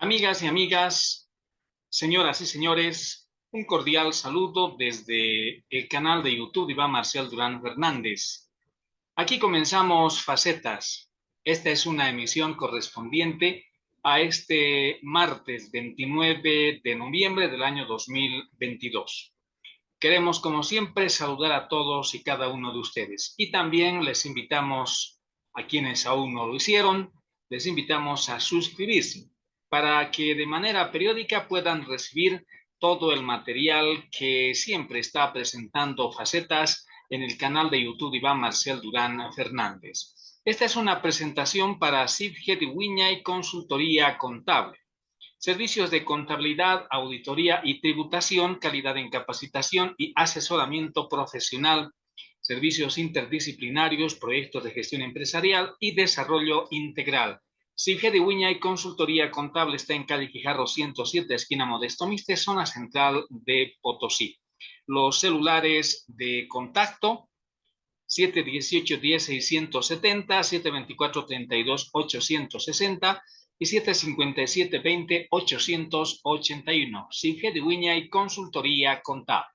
Amigas y amigas, señoras y señores, un cordial saludo desde el canal de YouTube Iván Marcial Durán Fernández. Aquí comenzamos Facetas. Esta es una emisión correspondiente a este martes 29 de noviembre del año 2022. Queremos, como siempre, saludar a todos y cada uno de ustedes. Y también les invitamos, a quienes aún no lo hicieron, les invitamos a suscribirse para que de manera periódica puedan recibir todo el material que siempre está presentando Facetas en el canal de YouTube Iván Marcial Durán Fernández. Esta es una presentación para Sifget Wiña y Consultoría Contable. Servicios de contabilidad, auditoría y tributación, calidad en capacitación y asesoramiento profesional, servicios interdisciplinarios, proyectos de gestión empresarial y desarrollo integral. Sifget Wiña y Consultoría Contable está en calle Quijarro 107, esquina Modesto Miste, zona central de Potosí. Los celulares de contacto 718-10-670, 724-32-860 y 757-20-881. Sifget Wiña y Consultoría Contable.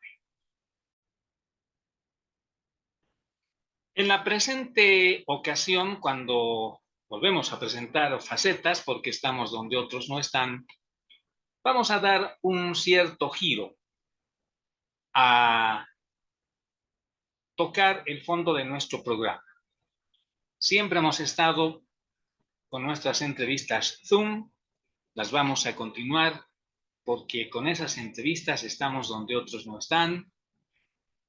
En la presente ocasión, cuando volvemos a presentar Facetas, porque estamos donde otros no están, vamos a dar un cierto giro a tocar el fondo de nuestro programa. Siempre hemos estado con nuestras entrevistas Zoom, las vamos a continuar porque con esas entrevistas estamos donde otros no están.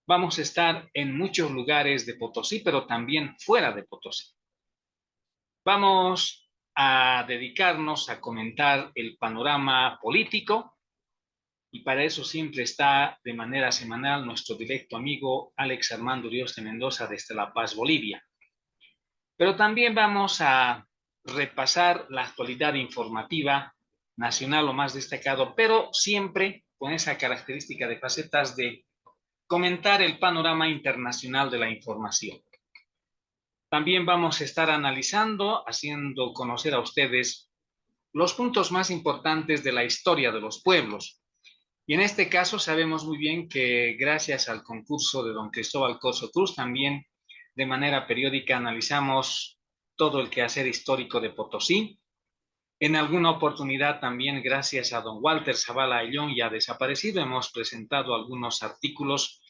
Vamos a estar en muchos lugares de Potosí, pero también fuera de Potosí. Vamos a dedicarnos a comentar el panorama político y para eso siempre está de manera semanal nuestro directo amigo Alex Armando Ríos de Mendoza desde La Paz, Bolivia. Pero también vamos a repasar la actualidad informativa nacional, lo más destacado, pero siempre con esa característica de facetas de comentar el panorama internacional de la información. También vamos a estar analizando, haciendo conocer a ustedes los puntos más importantes de la historia de los pueblos. Y en este caso sabemos muy bien que gracias al concurso de don Cristóbal Corso Cruz, también de manera periódica analizamos todo el quehacer histórico de Potosí. En alguna oportunidad también, gracias a don Walter Zavala Ayllón, ya desaparecido, hemos presentado algunos artículos,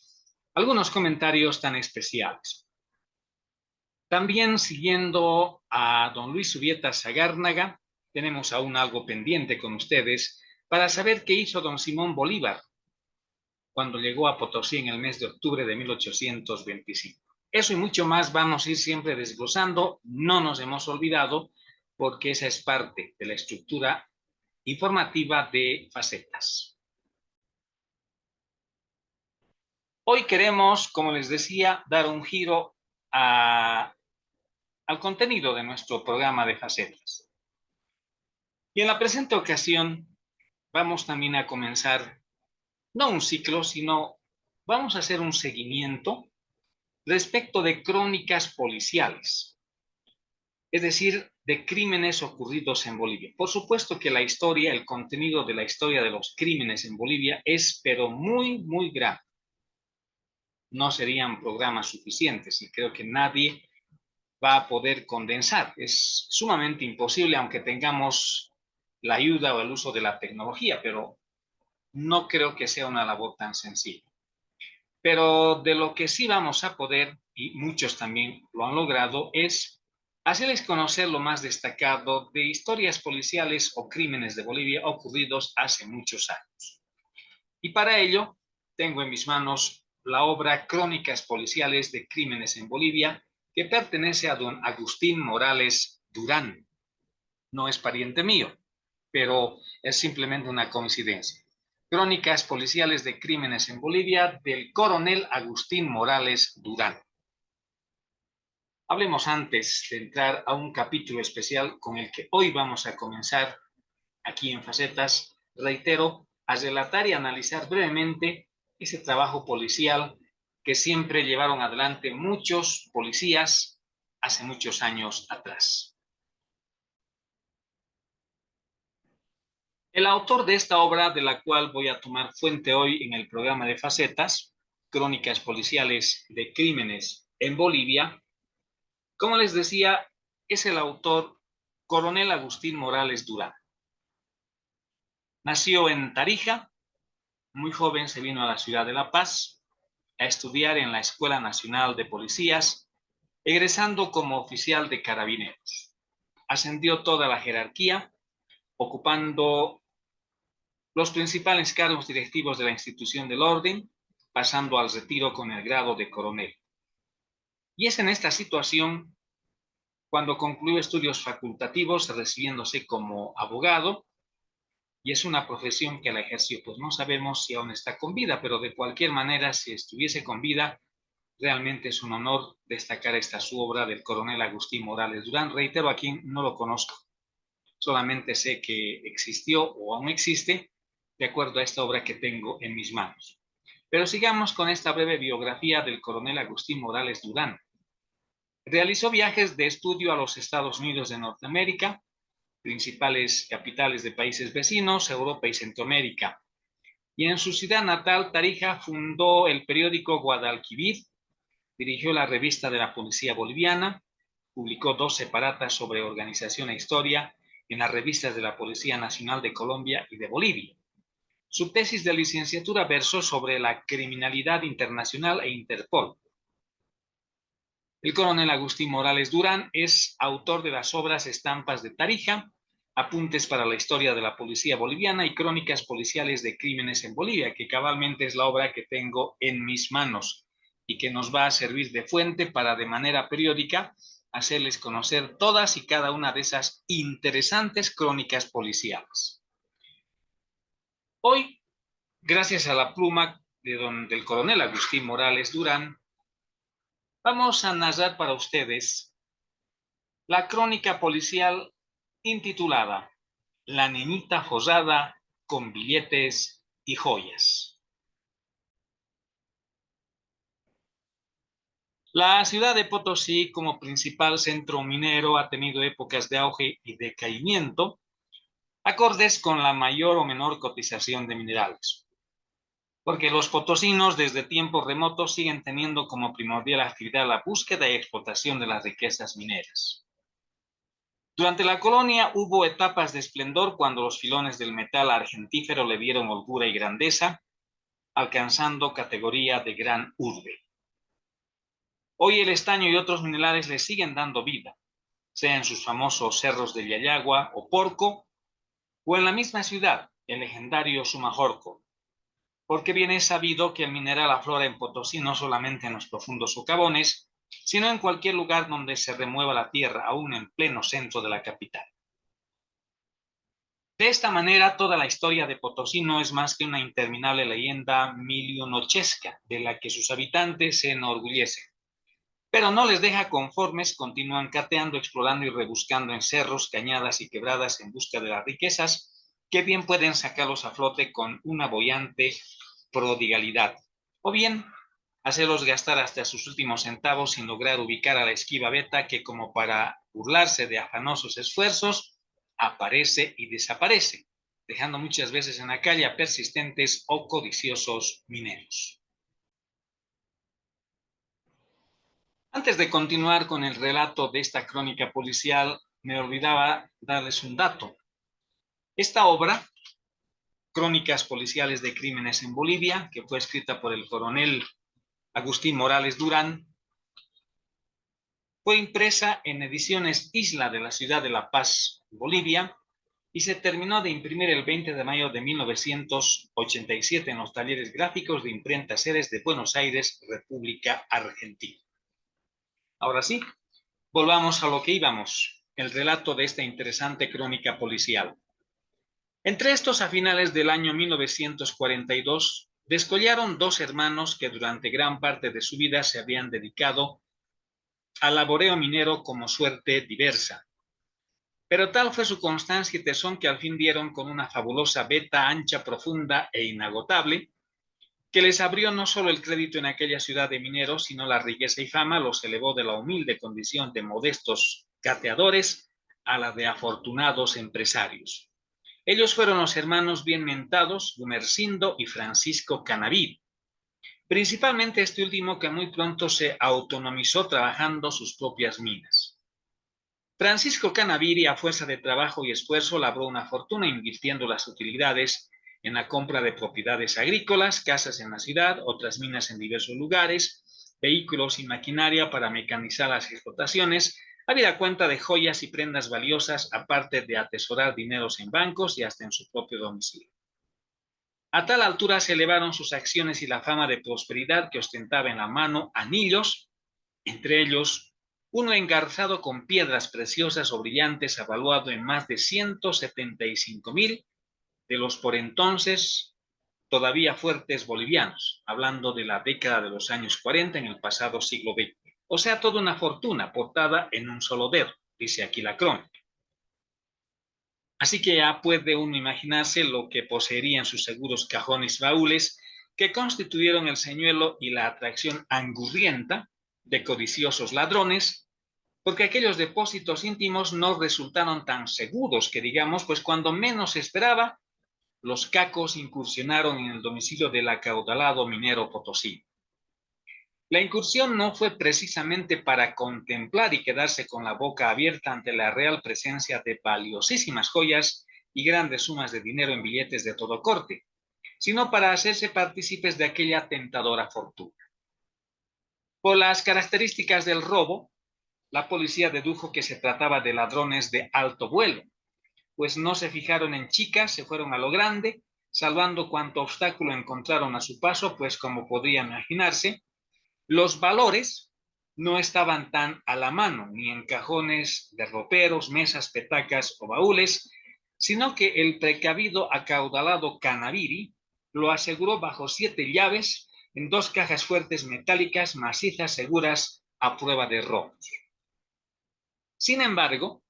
algunos comentarios tan especiales. También siguiendo a don Luis Subieta Sagárnaga, tenemos aún algo pendiente con ustedes para saber qué hizo don Simón Bolívar cuando llegó a Potosí en el mes de octubre de 1825. Eso y mucho más vamos a ir siempre desglosando, no nos hemos olvidado, porque esa es parte de la estructura informativa de Facetas. Hoy queremos, como les decía, dar un giro al contenido de nuestro programa de Facetas. Y en la presente ocasión vamos también a comenzar, no un ciclo, sino vamos a hacer un seguimiento respecto de crónicas policiales, es decir, de crímenes ocurridos en Bolivia. Por supuesto que la historia, el contenido de la historia de los crímenes en Bolivia es, pero muy, muy grande. No serían programas suficientes y creo que nadie va a poder condensar. Es sumamente imposible, aunque tengamos la ayuda o el uso de la tecnología, pero no creo que sea una labor tan sencilla. Pero de lo que sí vamos a poder, y muchos también lo han logrado, es hacerles conocer lo más destacado de historias policiales o crímenes de Bolivia ocurridos hace muchos años. Y para ello, tengo en mis manos la obra Crónicas Policiales de Crímenes en Bolivia, que pertenece a don Agustín Morales Durán. No es pariente mío, pero es simplemente una coincidencia. Crónicas Policiales de Crímenes en Bolivia, del coronel Agustín Morales Durán. Hablemos antes de entrar a un capítulo especial con el que hoy vamos a comenzar aquí en Facetas, reitero, a relatar y analizar brevemente ese trabajo policial que siempre llevaron adelante muchos policías hace muchos años atrás. El autor de esta obra, de la cual voy a tomar fuente hoy en el programa de Facetas, Crónicas Policiales de Crímenes en Bolivia, como les decía, es el autor Coronel Agustín Morales Durán. Nació en Tarija, muy joven se vino a la ciudad de La Paz a estudiar en la Escuela Nacional de Policías, egresando como oficial de carabineros. Ascendió toda la jerarquía, ocupando los principales cargos directivos de la institución del orden, pasando al retiro con el grado de coronel. Y es en esta situación cuando concluyó estudios facultativos, recibiéndose como abogado, y es una profesión que la ejerció, pues no sabemos si aún está con vida, pero de cualquier manera, si estuviese con vida, realmente es un honor destacar esta su obra del coronel Agustín Morales Durán. Reitero, a quien no lo conozco, solamente sé que existió o aún existe, de acuerdo a esta obra que tengo en mis manos. Pero sigamos con esta breve biografía del coronel Agustín Morales Durán. Realizó viajes de estudio a los Estados Unidos de Norteamérica, principales capitales de países vecinos, Europa y Centroamérica. Y en su ciudad natal, Tarija, fundó el periódico Guadalquivir, dirigió la revista de la Policía Boliviana, publicó 2 separatas sobre organización e historia en las revistas de la Policía Nacional de Colombia y de Bolivia. Su tesis de licenciatura versó sobre la criminalidad internacional e Interpol. El coronel Agustín Morales Durán es autor de las obras Estampas de Tarija, Apuntes para la historia de la policía boliviana y Crónicas policiales de crímenes en Bolivia, que cabalmente es la obra que tengo en mis manos y que nos va a servir de fuente para de manera periódica hacerles conocer todas y cada una de esas interesantes crónicas policiales. Hoy, gracias a la pluma del coronel Agustín Morales Durán, vamos a narrar para ustedes la crónica policial intitulada La niñita forrada con billetes y joyas. La ciudad de Potosí, como principal centro minero, ha tenido épocas de auge y decaimiento, acordes con la mayor o menor cotización de minerales. Porque los potosinos desde tiempos remotos siguen teniendo como primordial actividad la búsqueda y explotación de las riquezas mineras. Durante la colonia hubo etapas de esplendor cuando los filones del metal argentífero le dieron holgura y grandeza, alcanzando categoría de gran urbe. Hoy el estaño y otros minerales le siguen dando vida, sea en sus famosos cerros de Yayagua o Porco, o en la misma ciudad, el legendario Sumajorco, porque bien es sabido que el mineral aflora en Potosí no solamente en los profundos socavones, sino en cualquier lugar donde se remueva la tierra, aún en pleno centro de la capital. De esta manera, toda la historia de Potosí no es más que una interminable leyenda milionochesca de la que sus habitantes se enorgullecen. Pero no les deja conformes, continúan cateando, explorando y rebuscando en cerros, cañadas y quebradas en busca de las riquezas que bien pueden sacarlos a flote con una boyante prodigalidad, o bien hacerlos gastar hasta sus últimos centavos sin lograr ubicar a la esquiva beta que, como para burlarse de afanosos esfuerzos, aparece y desaparece, dejando muchas veces en la calle a persistentes o codiciosos mineros. Antes de continuar con el relato de esta crónica policial, me olvidaba darles un dato. Esta obra, Crónicas policiales de crímenes en Bolivia, que fue escrita por el coronel Agustín Morales Durán, fue impresa en Ediciones Isla de la ciudad de La Paz, Bolivia, y se terminó de imprimir el 20 de mayo de 1987 en los talleres gráficos de Imprenta Ceres de Buenos Aires, República Argentina. Ahora sí, volvamos a lo que íbamos, el relato de esta interesante crónica policial. Entre estos, a finales del año 1942, descollaron 2 hermanos que durante gran parte de su vida se habían dedicado al laboreo minero como suerte diversa. Pero tal fue su constancia y tesón que al fin dieron con una fabulosa veta ancha, profunda e inagotable, que les abrió no solo el crédito en aquella ciudad de mineros, sino la riqueza y fama los elevó de la humilde condición de modestos cateadores a la de afortunados empresarios. Ellos fueron los hermanos bien mentados, Gumersindo y Francisco Canaví. Principalmente este último, que muy pronto se autonomizó trabajando sus propias minas. Francisco Canaviri, a fuerza de trabajo y esfuerzo, labró una fortuna invirtiendo las utilidades en la compra de propiedades agrícolas, casas en la ciudad, otras minas en diversos lugares, vehículos y maquinaria para mecanizar las explotaciones, habida cuenta de joyas y prendas valiosas, aparte de atesorar dineros en bancos y hasta en su propio domicilio. A tal altura se elevaron sus acciones y la fama de prosperidad que ostentaba en la mano anillos, entre ellos uno engarzado con piedras preciosas o brillantes, evaluado en más de 175,000 de los por entonces todavía fuertes bolivianos, hablando de la década de los años 40 en el pasado siglo XX. O sea, toda una fortuna aportada en un solo dedo, dice aquí la crónica. Así que ya puede uno imaginarse lo que poseerían sus seguros cajones baúles, que constituyeron el señuelo y la atracción angurrienta de codiciosos ladrones, porque aquellos depósitos íntimos no resultaron tan seguros que, digamos, pues cuando menos se esperaba, los cacos incursionaron en el domicilio del acaudalado minero potosí. La incursión no fue precisamente para contemplar y quedarse con la boca abierta ante la real presencia de valiosísimas joyas y grandes sumas de dinero en billetes de todo corte, sino para hacerse partícipes de aquella tentadora fortuna. Por las características del robo, la policía dedujo que se trataba de ladrones de alto vuelo, pues no se fijaron en chicas, se fueron a lo grande, salvando cuanto obstáculo encontraron a su paso, pues como podría imaginarse, los valores no estaban tan a la mano, ni en cajones de roperos, mesas, petacas o baúles, sino que el precavido acaudalado Canaviri lo aseguró bajo 7 llaves en 2 cajas fuertes metálicas, macizas, seguras, a prueba de robos. Sin embargo,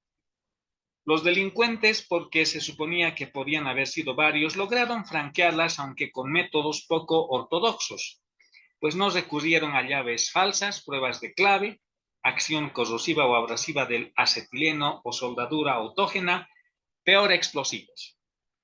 los delincuentes, porque se suponía que podían haber sido varios, lograron franquearlas, aunque con métodos poco ortodoxos, pues no recurrieron a llaves falsas, pruebas de clave, acción corrosiva o abrasiva del acetileno o soldadura autógena, peor explosivos.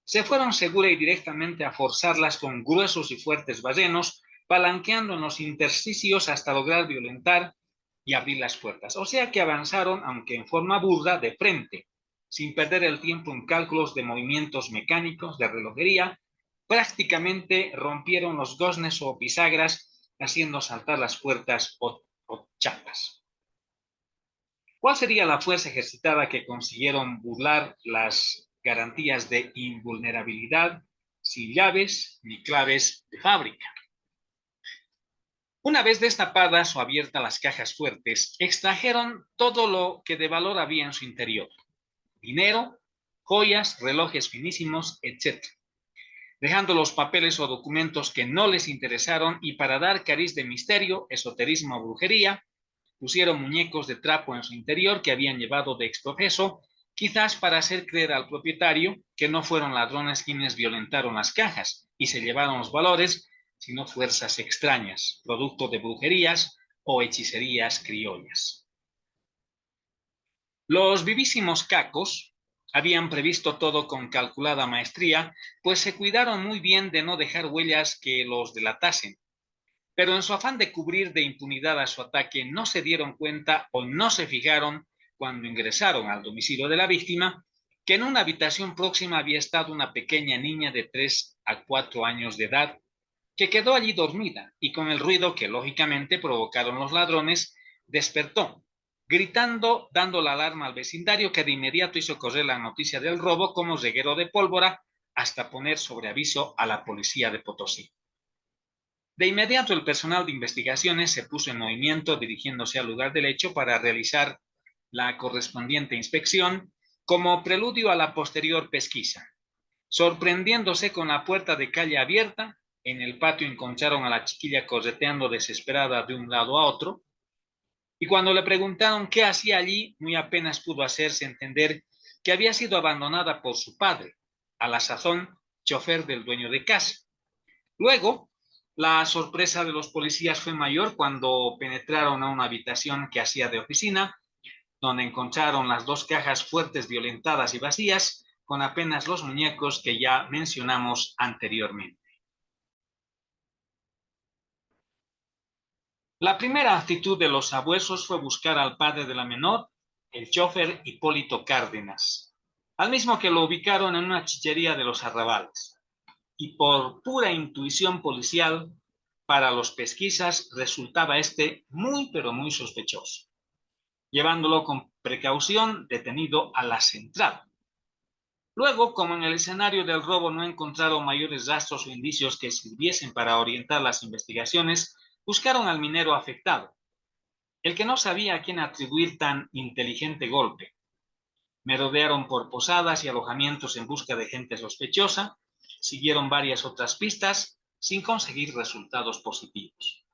Se fueron segura y directamente a forzarlas con gruesos y fuertes ballenos, palanqueando en los intersticios hasta lograr violentar y abrir las puertas. O sea que avanzaron, aunque en forma burda, de frente, sin perder el tiempo en cálculos de movimientos mecánicos, de relojería. Prácticamente rompieron los goznes o bisagras, haciendo saltar las puertas o chapas. ¿Cuál sería la fuerza ejercitada que consiguieron burlar las garantías de invulnerabilidad sin llaves ni claves de fábrica? Una vez destapadas o abiertas las cajas fuertes, extrajeron todo lo que de valor había en su interior: dinero, joyas, relojes finísimos, etc., dejando los papeles o documentos que no les interesaron, y para dar cariz de misterio, esoterismo o brujería, pusieron muñecos de trapo en su interior que habían llevado de exprofeso, quizás para hacer creer al propietario que no fueron ladrones quienes violentaron las cajas y se llevaron los valores, sino fuerzas extrañas, producto de brujerías o hechicerías criollas. Los vivísimos cacos habían previsto todo con calculada maestría, pues se cuidaron muy bien de no dejar huellas que los delatasen. Pero en su afán de cubrir de impunidad a su ataque, no se dieron cuenta o no se fijaron, cuando ingresaron al domicilio de la víctima, que en una habitación próxima había estado una pequeña niña de 3 a 4 años de edad, que quedó allí dormida y, con el ruido que lógicamente provocaron los ladrones, despertó, gritando, dando la alarma al vecindario, que de inmediato hizo correr la noticia del robo como reguero de pólvora, hasta poner sobre aviso a la policía de Potosí. De inmediato el personal de investigaciones se puso en movimiento, dirigiéndose al lugar del hecho para realizar la correspondiente inspección como preludio a la posterior pesquisa. Sorprendiéndose con la puerta de calle abierta, en el patio encontraron a la chiquilla correteando desesperada de un lado a otro, y cuando le preguntaron qué hacía allí, muy apenas pudo hacerse entender que había sido abandonada por su padre, a la sazón chofer del dueño de casa. Luego, la sorpresa de los policías fue mayor cuando penetraron a una habitación que hacía de oficina, donde encontraron las 2 cajas fuertes violentadas y vacías, con apenas los muñecos que ya mencionamos anteriormente. La primera actitud de los sabuesos fue buscar al padre de la menor, el chofer Hipólito Cárdenas, al mismo que lo ubicaron en una chichería de los arrabales. Y por pura intuición policial, para los pesquisas resultaba este muy pero muy sospechoso, llevándolo con precaución detenido a la central. Luego, como en el escenario del robo no encontraron mayores rastros o indicios que sirviesen para orientar las investigaciones, buscaron al minero afectado, el que no sabía a quién atribuir tan inteligente golpe. Merodearon por posadas y alojamientos en busca de gente sospechosa, siguieron varias otras pistas sin conseguir resultados positivos.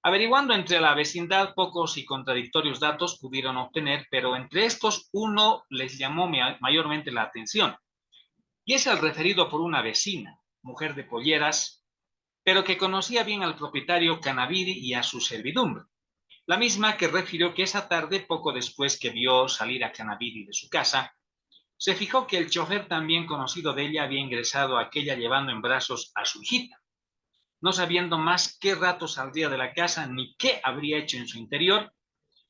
Averiguando entre la vecindad, pocos y contradictorios datos pudieron obtener, pero entre estos uno les llamó mayormente la atención, y es el referido por una vecina, mujer de polleras, pero que conocía bien al propietario Canaviri y a su servidumbre, la misma que refirió que esa tarde, poco después que vio salir a Canaviri de su casa, se fijó que el chofer también conocido de ella había ingresado a aquella llevando en brazos a su hijita, no sabiendo más qué rato saldría de la casa ni qué habría hecho en su interior,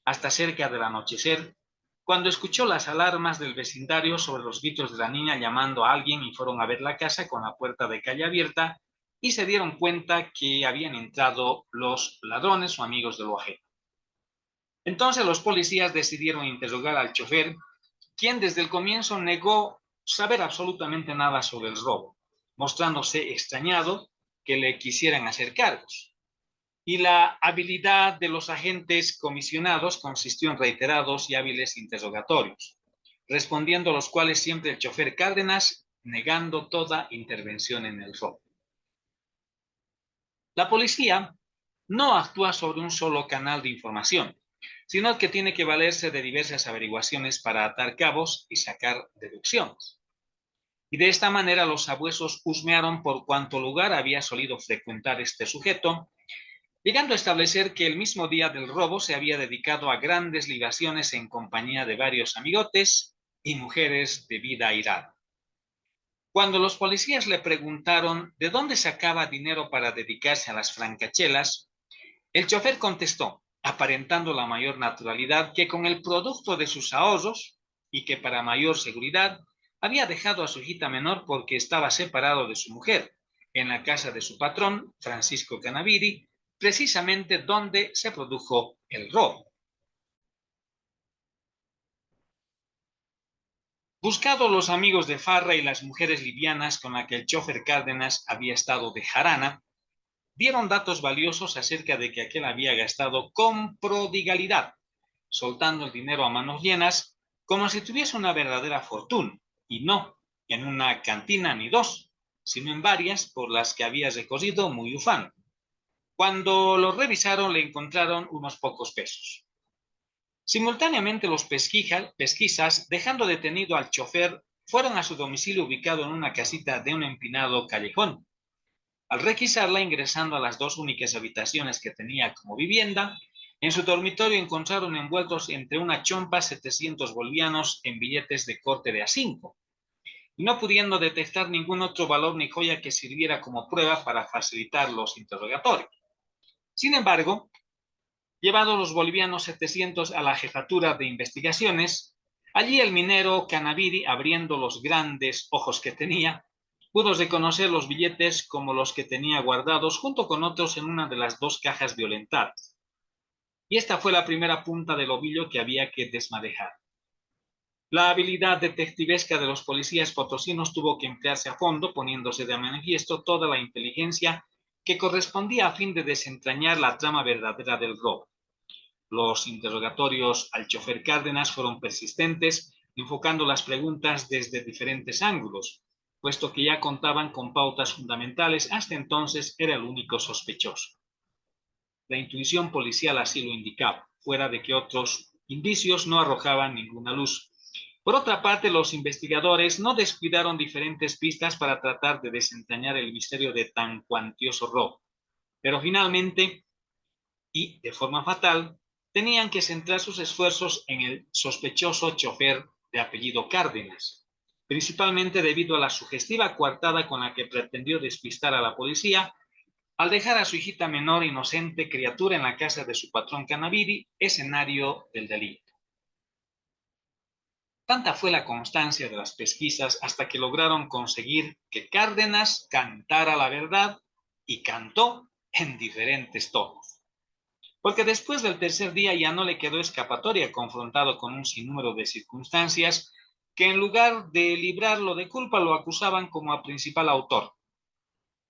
hasta cerca del anochecer, cuando escuchó las alarmas del vecindario sobre los gritos de la niña llamando a alguien y fueron a ver la casa con la puerta de calle abierta y se dieron cuenta que habían entrado los ladrones o amigos de lo ajeno. Entonces los policías decidieron interrogar al chofer, quien desde el comienzo negó saber absolutamente nada sobre el robo, mostrándose extrañado que le quisieran hacer cargos. Y la habilidad de los agentes comisionados consistió en reiterados y hábiles interrogatorios, respondiendo a los cuales siempre el chofer Cárdenas negando toda intervención en el robo. La policía no actúa sobre un solo canal de información, sino que tiene que valerse de diversas averiguaciones para atar cabos y sacar deducciones. Y de esta manera los sabuesos husmearon por cuánto lugar había solido frecuentar este sujeto, llegando a establecer que el mismo día del robo se había dedicado a grandes libaciones en compañía de varios amigotes y mujeres de vida airada. Cuando los policías le preguntaron de dónde sacaba dinero para dedicarse a las francachelas, el chofer contestó, aparentando la mayor naturalidad, que con el producto de sus ahorros y que para mayor seguridad había dejado a su hijita menor porque estaba separado de su mujer en la casa de su patrón, Francisco Canaviri, precisamente donde se produjo el robo. Buscados los amigos de farra y las mujeres livianas con las que el chofer Cárdenas había estado de jarana, dieron datos valiosos acerca de que aquel había gastado con prodigalidad, soltando el dinero a manos llenas, como si tuviese una verdadera fortuna, y no en una cantina ni dos, sino en varias por las que había recorrido muy ufano. Cuando lo revisaron le encontraron unos pocos pesos. Simultáneamente los pesquisas, dejando detenido al chofer, fueron a su domicilio ubicado en una casita de un empinado callejón. Al requisarla, ingresando a las dos únicas habitaciones que tenía como vivienda, en su dormitorio encontraron envueltos entre una chompa 700 bolivianos en billetes de corte de A5, y no pudiendo detectar ningún otro valor ni joya que sirviera como prueba para facilitar los interrogatorios. Sin embargo, llevados los bolivianos 700 a la jefatura de investigaciones, allí el minero Canaviri, abriendo los grandes ojos que tenía, pudo reconocer los billetes como los que tenía guardados junto con otros en una de las dos cajas violentadas. Y esta fue la primera punta del ovillo que había que desmadejar. La habilidad detectivesca de los policías potosinos tuvo que emplearse a fondo, poniéndose de manifiesto toda la inteligencia que correspondía a fin de desentrañar la trama verdadera del robo. Los interrogatorios al chofer Cárdenas fueron persistentes, enfocando las preguntas desde diferentes ángulos, puesto que ya contaban con pautas fundamentales, hasta entonces era el único sospechoso. La intuición policial así lo indicaba, fuera de que otros indicios no arrojaban ninguna luz. Por otra parte, los investigadores no descuidaron diferentes pistas para tratar de desentrañar el misterio de tan cuantioso robo. Pero finalmente, y de forma fatal, tenían que centrar sus esfuerzos en el sospechoso chofer de apellido Cárdenas, principalmente debido a la sugestiva coartada con la que pretendió despistar a la policía al dejar a su hijita menor inocente criatura en la casa de su patrón Cannavidi, escenario del delito. Tanta fue la constancia de las pesquisas hasta que lograron conseguir que Cárdenas cantara la verdad y cantó en diferentes tonos. Porque después del tercer día ya no le quedó escapatoria confrontado con un sinnúmero de circunstancias que en lugar de librarlo de culpa lo acusaban como a principal autor.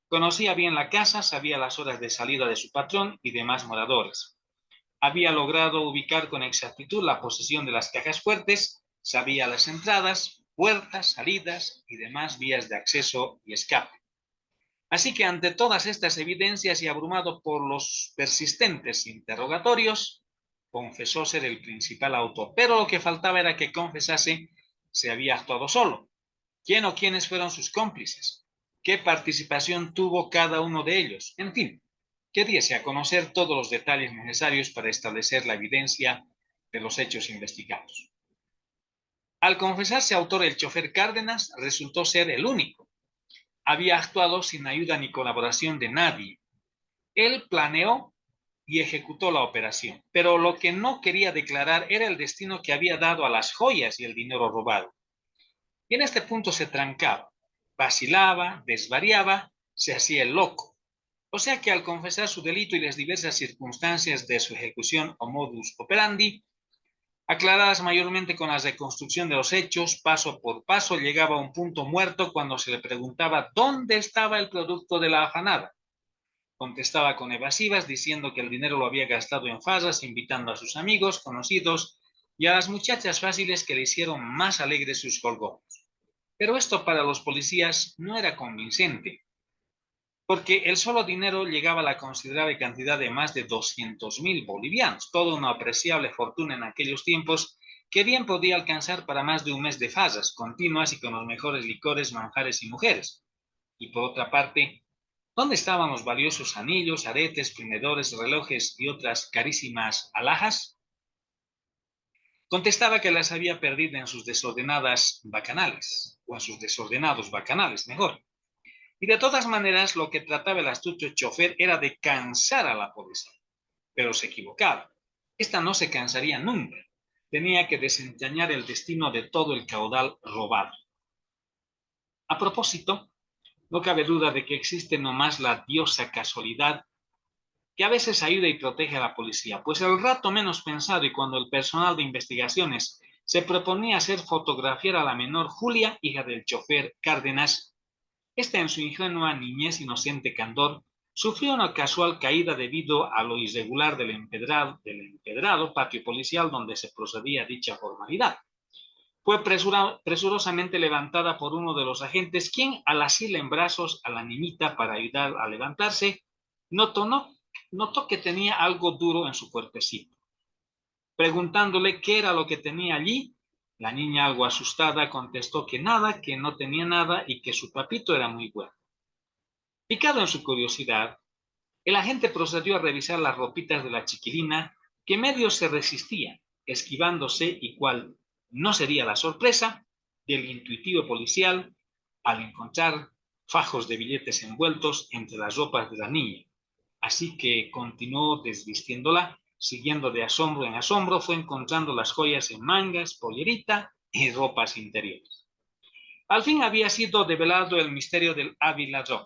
Conocía bien la casa, sabía las horas de salida de su patrón y demás moradores. Había logrado ubicar con exactitud la posición de las cajas fuertes, sabía las entradas, puertas, salidas y demás vías de acceso y escape. Así que ante todas estas evidencias y abrumado por los persistentes interrogatorios, confesó ser el principal autor. Pero lo que faltaba era que confesase si había actuado solo. ¿Quién o quiénes fueron sus cómplices? ¿Qué participación tuvo cada uno de ellos? En fin, que diese a conocer todos los detalles necesarios para establecer la evidencia de los hechos investigados. Al confesarse autor el chofer Cárdenas, resultó ser el único. Había actuado sin ayuda ni colaboración de nadie. Él planeó y ejecutó la operación, pero lo que no quería declarar era el destino que había dado a las joyas y el dinero robado. Y en este punto se trancaba, vacilaba, desvariaba, se hacía el loco. O sea que al confesar su delito y las diversas circunstancias de su ejecución o modus operandi, aclaradas mayormente con la reconstrucción de los hechos, paso por paso llegaba a un punto muerto cuando se le preguntaba dónde estaba el producto de la afanada. Contestaba con evasivas diciendo que el dinero lo había gastado en farras, invitando a sus amigos, conocidos y a las muchachas fáciles que le hicieron más alegres sus colgones. Pero esto para los policías no era convincente, porque el solo dinero llegaba a la considerable cantidad de más de 200,000 bolivianos, toda una apreciable fortuna en aquellos tiempos que bien podía alcanzar para más de un mes de farras continuas y con los mejores licores, manjares y mujeres. Y por otra parte, ¿dónde estaban los valiosos anillos, aretes, prendedores, relojes y otras carísimas alhajas? Contestaba que las había perdido en sus desordenadas bacanales, o en sus desordenados bacanales, mejor. Y de todas maneras, lo que trataba el astuto chofer era de cansar a la policía. Pero se equivocaba. Esta no se cansaría nunca. Tenía que desentrañar el destino de todo el caudal robado. A propósito, no cabe duda de que existe nomás la diosa casualidad que a veces ayuda y protege a la policía, pues el rato menos pensado y cuando el personal de investigaciones se proponía hacer fotografiar a la menor Julia, hija del chofer Cárdenas, esta en su ingenua niñez inocente candor sufrió una casual caída debido a lo irregular del empedrado patio policial donde se procedía a dicha formalidad. Fue presurosamente levantada por uno de los agentes, quien al asirle en brazos a la niñita para ayudar a levantarse, notó que tenía algo duro en su cuerpecito. Preguntándole qué era lo que tenía allí, la niña, algo asustada, contestó que nada, que no tenía nada y que su papito era muy bueno. Picado en su curiosidad, el agente procedió a revisar las ropitas de la chiquilina, que medio se resistía, esquivándose y cual no sería la sorpresa del intuitivo policial al encontrar fajos de billetes envueltos entre las ropas de la niña. Así que continuó desvistiéndola, siguiendo de asombro en asombro, fue encontrando las joyas en mangas, pollerita y ropas interiores. Al fin había sido develado el misterio del hábil ladrón.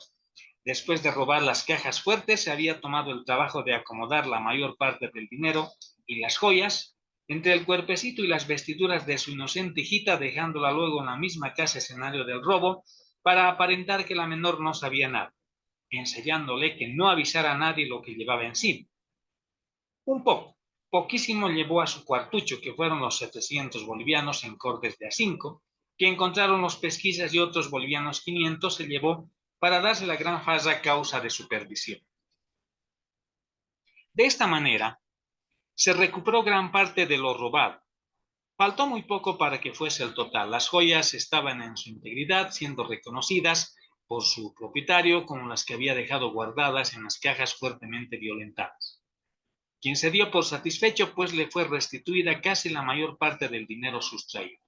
Después de robar las cajas fuertes, se había tomado el trabajo de acomodar la mayor parte del dinero y las joyas entre el cuerpecito y las vestiduras de su inocente hijita, dejándola luego en la misma casa escenario del robo para aparentar que la menor no sabía nada, enseñándole que no avisara a nadie lo que llevaba encima. Poquísimo llevó a su cuartucho, que fueron los 700 bolivianos en cortes de A5, que encontraron los pesquisas y otros bolivianos 500 se llevó para darse la gran farsa causa de su perdición. De esta manera, se recuperó gran parte de lo robado. Faltó muy poco para que fuese el total. Las joyas estaban en su integridad, siendo reconocidas por su propietario como las que había dejado guardadas en las cajas fuertemente violentadas. Quien se dio por satisfecho, pues le fue restituida casi la mayor parte del dinero sustraído.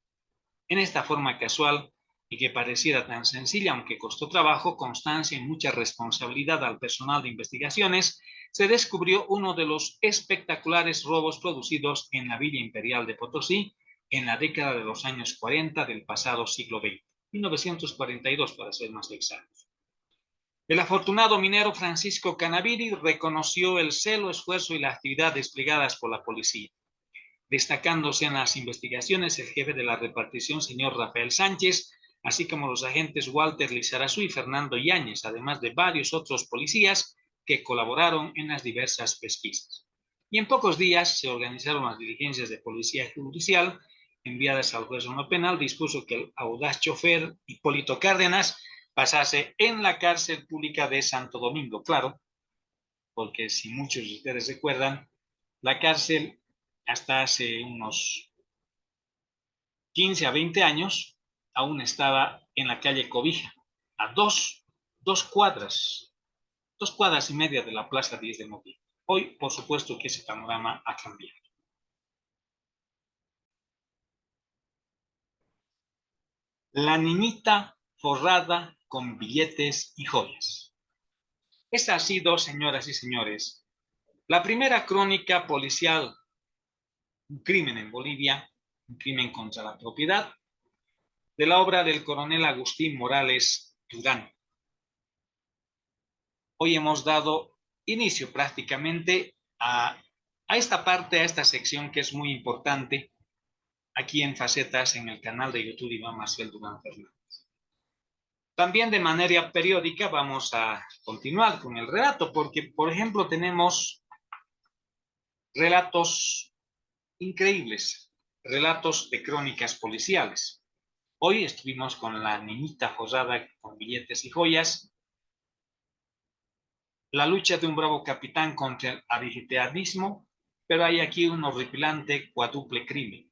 En esta forma casual, y que pareciera tan sencilla, aunque costó trabajo, constancia y mucha responsabilidad al personal de investigaciones, se descubrió uno de los espectaculares robos producidos en la Villa Imperial de Potosí en la década de los años 40 del pasado siglo XX, 1942 para ser más exactos. El afortunado minero Francisco Canaviri reconoció el celo, esfuerzo y la actividad desplegadas por la policía, destacándose en las investigaciones el jefe de la repartición, señor Rafael Sánchez, así como los agentes Walter Lizarazu y Fernando Yáñez, además de varios otros policías que colaboraron en las diversas pesquisas. Y en pocos días se organizaron las diligencias de policía judicial enviadas al juez no penal, dispuso que el audaz chofer Hipólito Cárdenas pasase en la cárcel pública de Santo Domingo. Claro, porque si muchos de ustedes recuerdan, la cárcel hasta hace unos 15 a 20 años aún estaba en la calle Cobija, a dos cuadras y media de la Plaza 10 de Noviembre. Hoy, por supuesto, que ese panorama ha cambiado. La niñita forrada con billetes y joyas. Esta ha sido, señoras y señores, la primera crónica policial, un crimen en Bolivia, un crimen contra la propiedad, de la obra del coronel Agustín Morales Durán. Hoy hemos dado inicio prácticamente a esta parte, a esta sección que es muy importante aquí en Facetas, en el canal de YouTube Iván Marcel Durán Fernández. También de manera periódica vamos a continuar con el relato, porque, por ejemplo, tenemos relatos increíbles, relatos de crónicas policiales. Hoy estuvimos con la niñita forrada con billetes y joyas, la lucha de un bravo capitán contra el abigiteadismo, pero hay aquí un horripilante cuádruple crimen.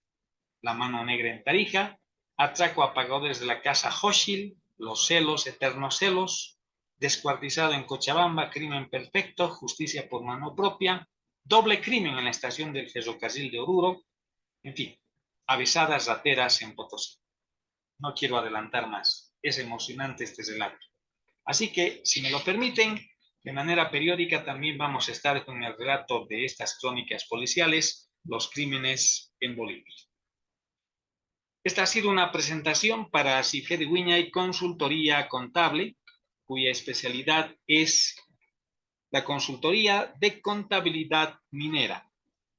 La mano negra en Tarija, atraco a pagadores de la casa Hochil, los celos, eternos celos, descuartizado en Cochabamba, crimen perfecto, justicia por mano propia, doble crimen en la estación del ferrocarril de Oruro, en fin, avisadas rateras en Potosí. No quiero adelantar más, es emocionante este relato. Así que, si me lo permiten, de manera periódica también vamos a estar con el relato de estas crónicas policiales, los crímenes en Bolivia. Esta ha sido una presentación para Cifre Wiñay Consultoría Contable, cuya especialidad es la consultoría de contabilidad minera.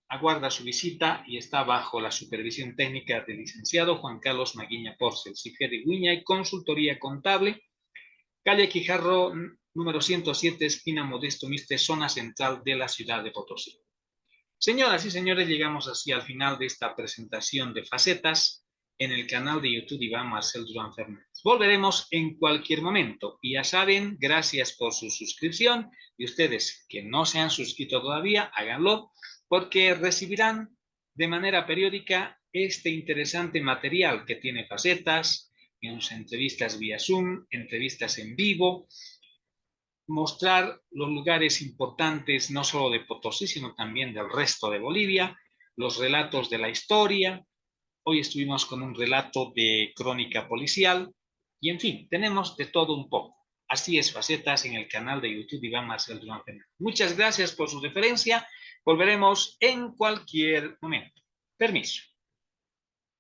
Aguarda su visita y está bajo la supervisión técnica del licenciado Juan Carlos Maguiña Porcel. Cifre Wiñay Consultoría Contable, calle Quijarro, número 107, esquina Modesto Miste, zona central de la ciudad de Potosí. Señoras y señores, llegamos así al final de esta presentación de Facetas en el canal de YouTube Iván Marcel Durán Fernández. Volveremos en cualquier momento y ya saben, gracias por su suscripción y ustedes que no se han suscrito todavía, háganlo porque recibirán de manera periódica este interesante material que tiene Facetas, en sus entrevistas vía Zoom, entrevistas en vivo, mostrar los lugares importantes no solo de Potosí, sino también del resto de Bolivia, los relatos de la historia. Hoy estuvimos con un relato de crónica policial y, en fin, tenemos de todo un poco. Así es, Facetas en el canal de YouTube Iván Marcel Durán Fernández. Muchas gracias por su referencia. Volveremos en cualquier momento. Permiso.